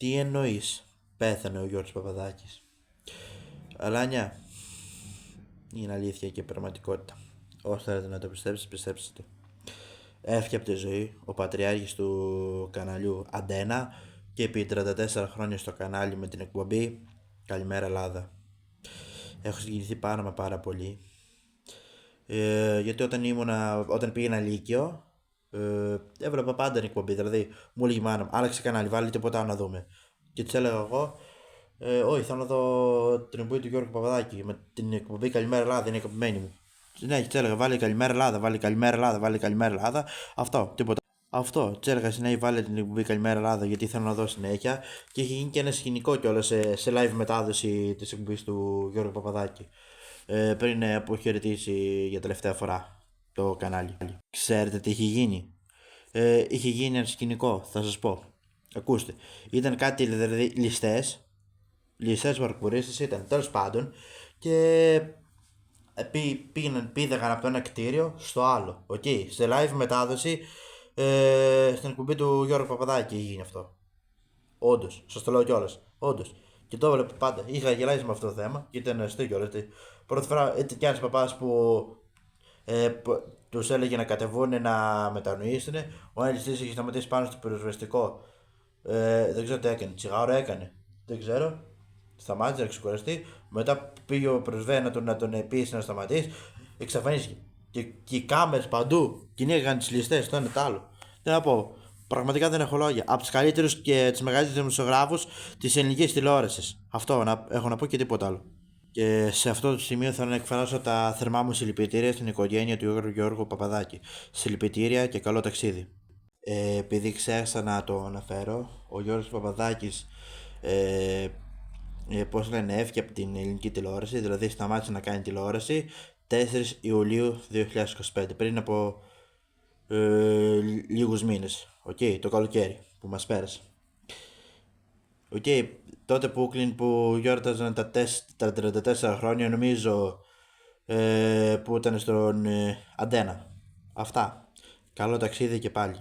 Τι εννοείς? Πέθανε ο Γιώργος Παπαδάκης. Αλάνια, είναι αλήθεια και πραγματικότητα. Όσο θέλετε να το πιστέψετε, πιστέψτε. Έφυγε από τη ζωή ο πατριάρχης του καναλιού Αντένα και επί 34 χρόνια στο κανάλι με την εκπομπή Καλημέρα Ελλάδα. Έχω συγκινηθεί πάρα πολύ. Γιατί όταν πήγαινα Λύκειο, έβλεπα πάντα την εκπομπή. Δηλαδή, μου έλεγε η μάνα μου, άλλαξε κανάλι, βάλει τίποτα να δούμε. Και τη έλεγα εγώ, όχι, θέλω να δω την εκπομπή του Γιώργου Παπαδάκη. Με την εκπομπή Καλημέρα Ελλάδα, είναι η αγαπημένη μου. Ναι, τη έλεγα, βάλει Καλημέρα Ελλάδα, βάλει Καλημέρα Ελλάδα, βάλει Καλημέρα Ελλάδα. Αυτό, τίποτα. Αυτό, τη έλεγα συνέχεια, βάλει την εκπομπή Καλημέρα Ελλάδα, γιατί θέλω να δω συνέχεια. Και έχει γίνει και ένα σκηνικό κιόλας σε live μετάδοση τη εκπομπή του Γιώργου Παπαδάκη. Πριν αποχαιρετήσει για τελευταία φορά το κανάλι. Ξέρετε τι είχε γίνει? Είχε γίνει ένα σκηνικό, θα σας πω. Ακούστε, ήταν κάτι δηλαδή ληστές παρκουρίστες ήταν, τέλος πάντων, και πήγαν από το ένα κτίριο στο άλλο, σε live μετάδοση, στην εκπομπή του Γιώργου Παπαδάκη γίνει αυτό. Όντως, σας το λέω κιόλας, όντως. Και το έβλεπα πάντα, είχα γελάσει με αυτό το θέμα και ήταν αστείο κιόλας. Πρώτη φορά ήταν κι ένας παπάς που τους έλεγε να κατεβούν να μετανοήσουν. Ο ένας είχε σταματήσει πάνω στο πυροσβεστικό. Δεν ξέρω τι έκανε, τσιγάρο έκανε. Δεν ξέρω. Σταμάτησε να ξεκουραστεί. Μετά πήγε ο πρεσβέα να τον πείσει να σταματήσει. Εξαφανίστηκε. Και οι κάμερες παντού κυνήγαγαν τις ληστές, το ένα το άλλο. Τι να πω. Πραγματικά δεν έχω λόγια. Από τους καλύτερους και τις μεγαλύτερους δημοσιογράφους της ελληνικής τηλεόρασης. Αυτό έχω να πω και τίποτα άλλο. Και σε αυτό το σημείο θέλω να εκφράσω τα θερμά μου συλληπιτήρια στην οικογένεια του Γιώργου Παπαδάκη. Συλληπιτήρια και καλό ταξίδι. Επειδή ξέχασα να το αναφέρω, ο Γιώργος Παπαδάκης πώς λένε, έφυγε από την ελληνική τηλεόραση, δηλαδή σταμάτησε να κάνει τηλεόραση 4 Ιουλίου 2025, πριν από λίγους μήνες, το καλοκαίρι που μας πέρασε. Τότε που γιόρταζαν τα 34 χρόνια, νομίζω, που ήταν στον Αντένα. Αυτά. Καλό ταξίδι και πάλι.